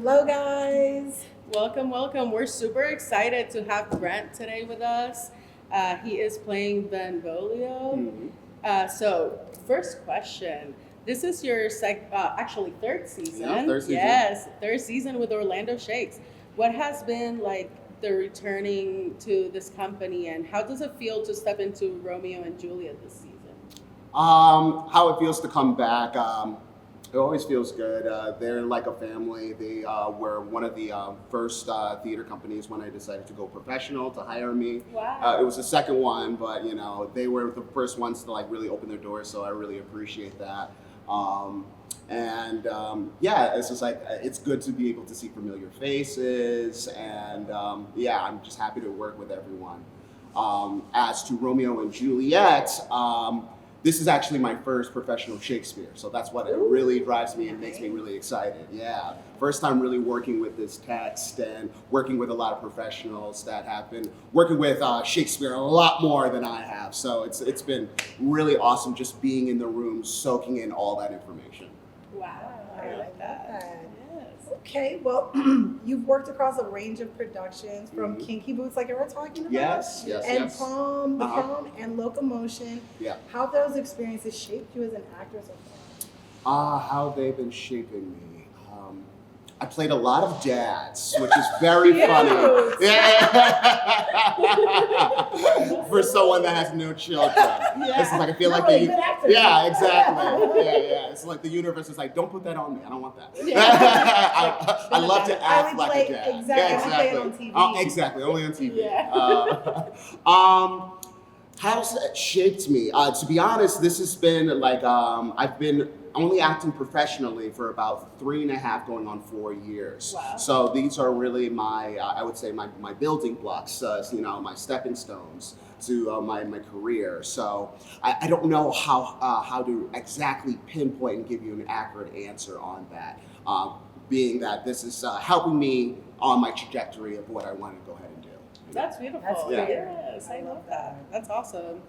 Hello, guys. Welcome, welcome. We're super excited to have Brent today with us. He is playing Benvolio. So, first question. This is your actually third season. Yeah, third season. Yes, third season with Orlando Shakes. What has been like the returning to this company, and how does it feel to step into Romeo and Juliet this season? How it feels to come back. It always feels good. They're like a family. They were one of the first theater companies when I decided to go professional to hire me. Wow. It was the second one, but they were the first ones to like really open their doors. So I really appreciate that. Yeah, it's just like it's good to be able to see familiar faces, and I'm just happy to work with everyone. As to Romeo and Juliet. This is actually my first professional Shakespeare, so that's what it really drives me and makes me really excited. Yeah, first time really working with this text and working with a lot of professionals that have been working with Shakespeare a lot more than I have. So it's been really awesome just being in the room, soaking in all that information. Wow, I like that. Okay, well, you've worked across a range of productions from Kinky Boots, like you were talking about, Yes, and Prom, The Prom, and Locomotion. Yeah. How have those experiences shaped you as an actor so far? How they've been shaping me. I played a lot of dads, which is very funny. Yeah. For someone that has no children. Yeah. It's like I feel like good actor. Yeah, exactly. Yeah. It's like the universe is like, don't put that on me. I don't want that. Yeah. I love to act like a dad. Exactly. Yeah, Play it on TV. Exactly. Only on TV. Yeah. How's that shaped me? To be honest, this has been like I've been only acting professionally for about 3.5 going on 4 years. Wow. So these are really my I would say my building blocks, my stepping stones to my career. So I don't know how to exactly pinpoint and give you an accurate answer on that. Being that this is helping me on my trajectory of what I want to go ahead and do. That's beautiful. That's great. Yes, I love that. That's awesome.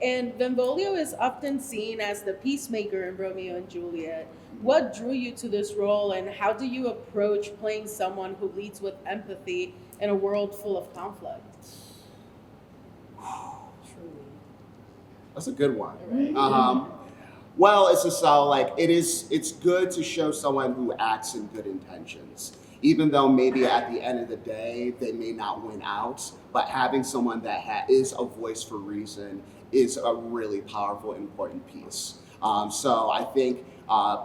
And Benvolio is often seen as the peacemaker in Romeo and Juliet. What drew you to this role, and how do you approach playing someone who leads with empathy in a world full of conflict? Truly. That's a good one. Right. Well, it's just it's good to show someone who acts in good intentions. Even though maybe at the end of the day, they may not win out, but having someone that is a voice for reason is a really powerful, important piece. So I think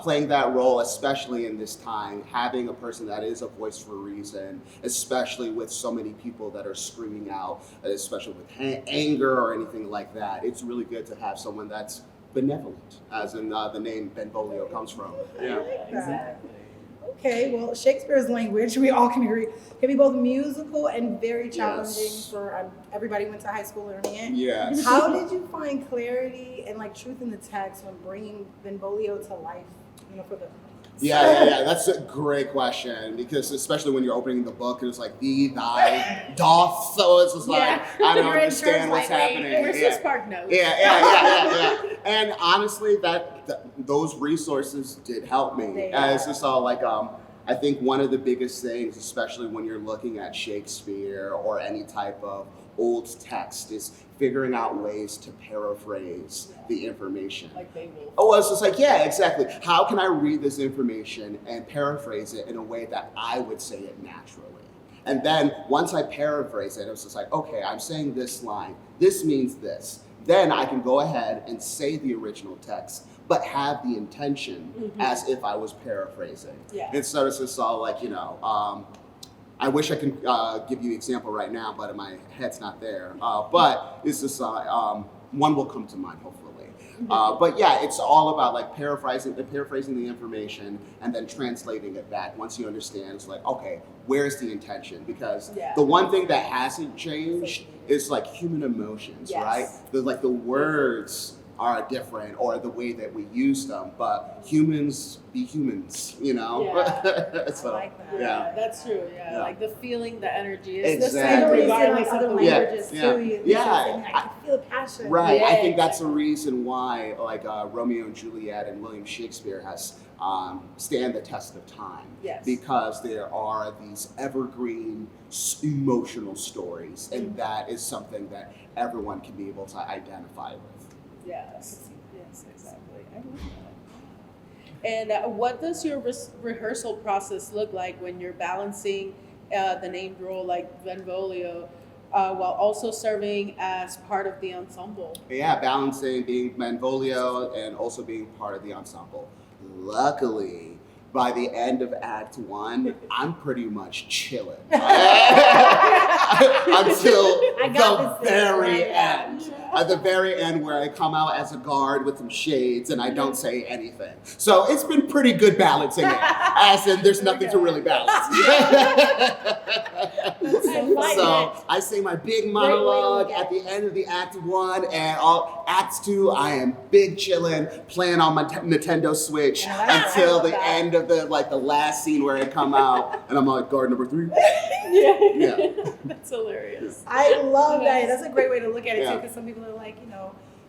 playing that role, especially in this time, having a person that is a voice for reason, especially with so many people that are screaming out, especially with anger or anything like that, it's really good to have someone that's benevolent, as in the name Benvolio comes from. Yeah. Exactly. Okay, well, Shakespeare's language, we all can agree, can be both musical and very challenging for everybody who went to high school learning it. Yes. How did you find clarity and truth in the text when bringing Benvolio to life, for the Yeah. That's a great question, because especially when you're opening the book, it's like thee, thy, doth. So it's just like I don't understand what's happening. Where's the spark notes? Yeah. And honestly, those resources did help me. It's just all like I think one of the biggest things, especially when you're looking at Shakespeare or any type of old text, is figuring out ways to paraphrase the information. Like they will. Oh, it's just like, yeah, exactly. How can I read this information and paraphrase it in a way that I would say it naturally? And then once I paraphrase it, it's just like, okay, I'm saying this line. This means this. Then I can go ahead and say the original text, but have the intention as if I was paraphrasing. Yeah. Instead of just all like, I wish I could give you an example right now, but my head's not there. But it's just one will come to mind, hopefully. But yeah, it's all about paraphrasing the information and then translating it back. Once you understand, it's like, okay, where's the intention? Because the one thing that hasn't changed is human emotions, right? The words are different or the way that we use them, but humans be humans, you know? Yeah. So, I like that. yeah. That's true. Yeah. Yeah. Like the feeling, the energy is Exactly. the Even same when you say like regardless other of the Yeah. languages Yeah. too, you Yeah. say, I can feel the passion. Right. I Yeah, think that's the exactly. reason why, like Romeo and Juliet and William Shakespeare has stand the test of time. Yes. Because there are these evergreen emotional stories, and that is something that everyone can be able to identify with. Yes. Yes. Exactly. I love that. And what does your rehearsal process look like when you're balancing the named role like Benvolio while also serving as part of the ensemble? Yeah, balancing being Benvolio and also being part of the ensemble. Luckily, by the end of Act 1, I'm pretty much chilling until I got the this thing, very right? end. At the very end, where I come out as a guard with some shades and I don't say anything. So it's been pretty good balancing it, as in there's nothing to really balance. So I say my big monologue at the end of the Act 1, and all Act 2, I am big chillin', playing on my Nintendo Switch until the end of the last scene where I come out, and I'm like guard number 3. Yeah. That's hilarious. I love that. That's a great way to look at it Yeah. too, because some people are like,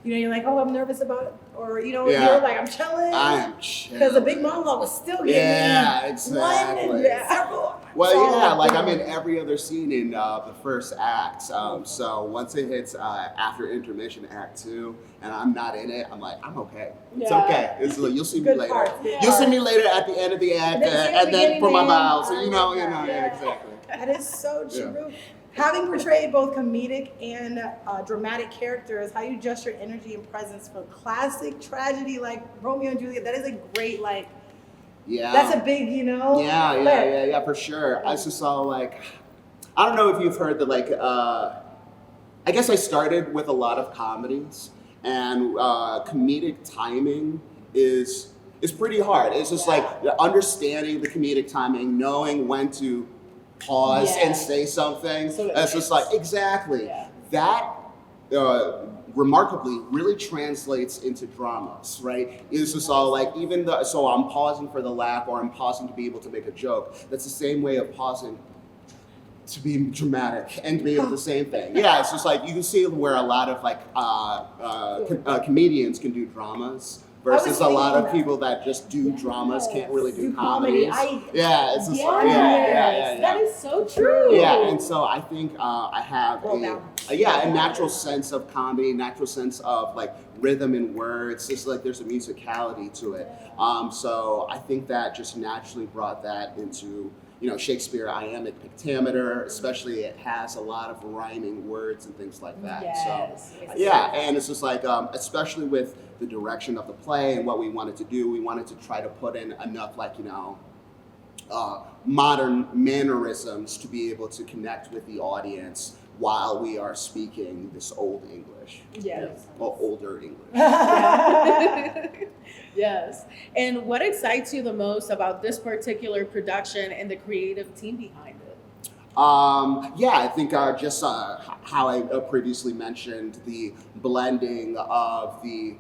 you're like, oh, I'm nervous about it, or Yeah. you're like, I'm chilling. I am chilling. Because the big monologue was still getting Yeah, me exactly. one and several. Well, So, yeah, like I'm in every other scene in the first act. So once it hits after intermission, Act 2, and I'm not in it, I'm like, I'm okay. It's Yeah. okay. It's like, you'll see me Good later. part, good You'll see part. me later at the end of the act, And then see at the and then beginning, for my man. bow. So I you know, love that. yeah, exactly. That is so Yeah. true. Having portrayed both comedic and dramatic characters, how you adjust your energy and presence for classic tragedy like Romeo and Juliet, that is a great, Yeah. that's a big, Yeah, for sure. I just saw I don't know if you've heard that I guess I started with a lot of comedies, and comedic timing is pretty hard. It's just understanding the comedic timing, knowing when to pause and say something. So It's just exactly Yeah. that. Remarkably really translates into dramas, right? It's just all so I'm pausing for the laugh, or I'm pausing to be able to make a joke. That's the same way of pausing to be dramatic and to be able to the same thing. Yeah, it's just you can see where a lot of comedians can do dramas versus a lot of people that just do dramas can't really do comedies. Yeah, it's just yeah. That is so true. Yeah, and so I think I have Well a natural sense of comedy, natural sense of rhythm and words. It's there's a musicality to it. So I think that just naturally brought that into Shakespeare iambic pentameter, especially it has a lot of rhyming words and things like that. Yes. So yeah, and it's just especially with the direction of the play and what we wanted to do, we wanted to try to put in enough modern mannerisms to be able to connect with the audience while we are speaking this old English. Yes. Or older English. Yes. And what excites you the most about this particular production and the creative team behind it? I think just how I previously mentioned, the blending of the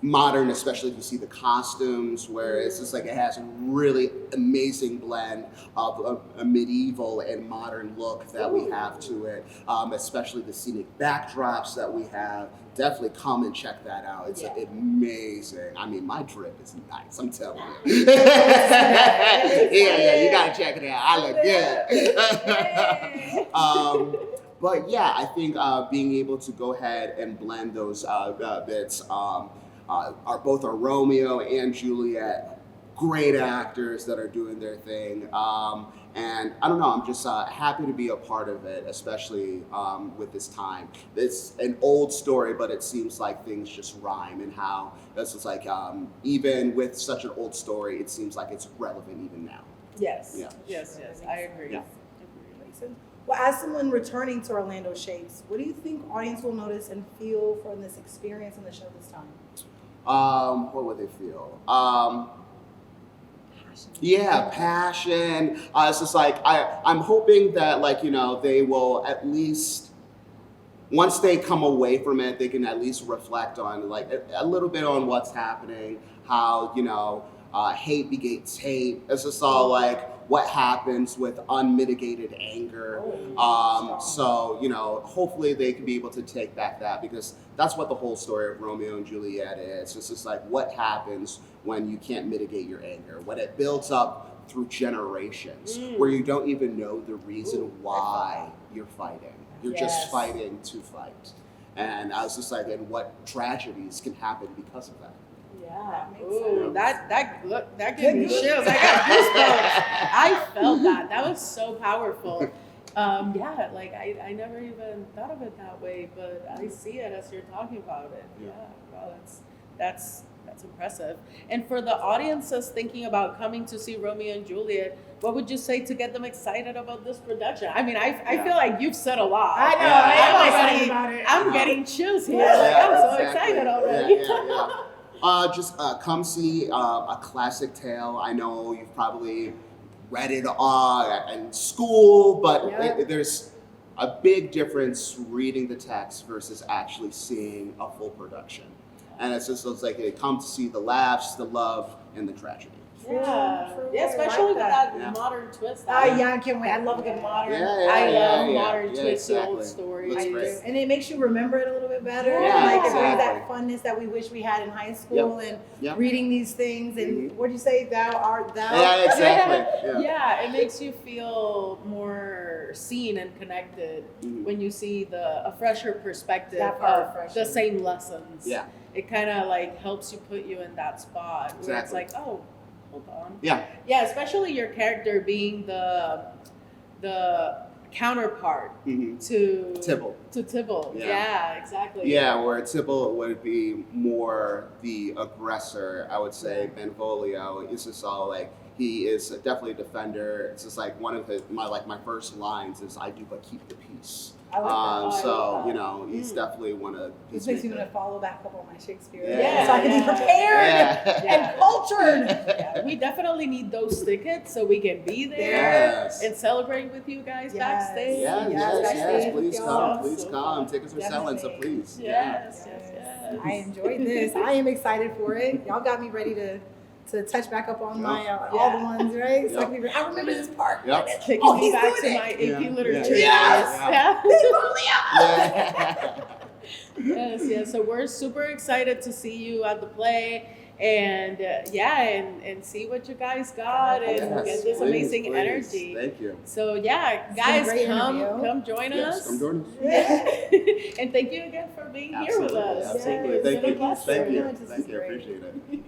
modern, especially if you see the costumes, where it's just it has a really amazing blend of a medieval and modern look that we have to it, especially the scenic backdrops that we have. Definitely come and check that out. It's amazing. I mean, my drip is nice, I'm telling you. yeah, you gotta check it out. I look good. But yeah, I think being able to go ahead and blend those bits are both our Romeo and Juliet, great actors that are doing their thing. And I don't know, I'm just happy to be a part of it, especially with this time. It's an old story, but it seems like things just rhyme, and how it's just even with such an old story, it seems like it's relevant even now. Yes. Yeah. Yes. I agree. Yeah. Well, as someone returning to Orlando Shakes, what do you think audience will notice and feel from this experience in the show this time? What would they feel? Yeah, passion. It's just I'm hoping that they will at least once they come away from it, they can at least reflect on like a little bit on what's happening, how, you know, hate begets hate. It's just all like what happens with unmitigated anger. So, you know, hopefully they can be able to take back that, because that's what the whole story of Romeo and Juliet is. It's just like what happens when you can't mitigate your anger, when it builds up through generations, where you don't even know the reason why you're fighting. You're just fighting to fight. And I was just like, and what tragedies can happen because of that. Yeah. That makes Ooh, sense. that gave me chills. I got goosebumps. I felt that. That was so powerful. Yeah, like I never even thought of it that way, but I see it as you're talking about it. Yeah. Wow, that's impressive. And for the audiences thinking about coming to see Romeo and Juliet, what would you say to get them excited about this production? I mean, I feel like you've said a lot. I know. Yeah. I'm excited about it. I'm getting chills here. Like, I'm so excited already. Just come see a classic tale. I know you've probably read it in school, but there's a big difference reading the text versus actually seeing a full production. And it's like come to see the laughs, the love, and the tragedy. True. Yeah, especially with that Yeah. modern twist. I can't wait. I love a good modern. I love modern twisty exactly. old stories. Looks I great. do. And it makes you remember it a little bit better. Yeah, And like it brings exactly. that funness that we wish we had in high school and Yep. reading these things. And what'd you say? Thou art thou. Yeah, exactly. Yeah, it makes you feel more seen and connected when you see a fresher perspective That part of fresher. the same lessons. Yeah. It kind of like helps you put you in that spot where it's Exactly. like, oh, hold on. Yeah. Yeah, especially your character being the counterpart to Tybalt. To Tybalt. Yeah. Yeah, exactly. Yeah, where Tybalt would be more the aggressor, I would say. Benvolio is just all like, he is definitely a defender. It's just like one of my first lines is, "I do but keep the peace." I like that. So, you know, he's definitely one of This makes me want to follow back up on my Shakespeare. Yeah. So I can be prepared and cultured. Yeah, we definitely need those tickets so we can be there Yes. and celebrate with you guys Yes. backstage. Yes. Please come. Yes. Please come. Tickets are selling, so Definitely. please. Yes. I enjoyed this. I am excited for it. Y'all got me ready to touch back up on my all the ones, right? So I remember this part. Yep. Taking me he's back to doing my it. AP literature. Yes. Yes. So we're super excited to see you at the play and and see what you guys got and get this amazing energy. Thank you. So guys, been a great interview. come join us. Come join us. And thank you again for being here with us. Absolutely. Yes. Thank you. Thank you so Thank you. much. This is Thank you. I great. appreciate it.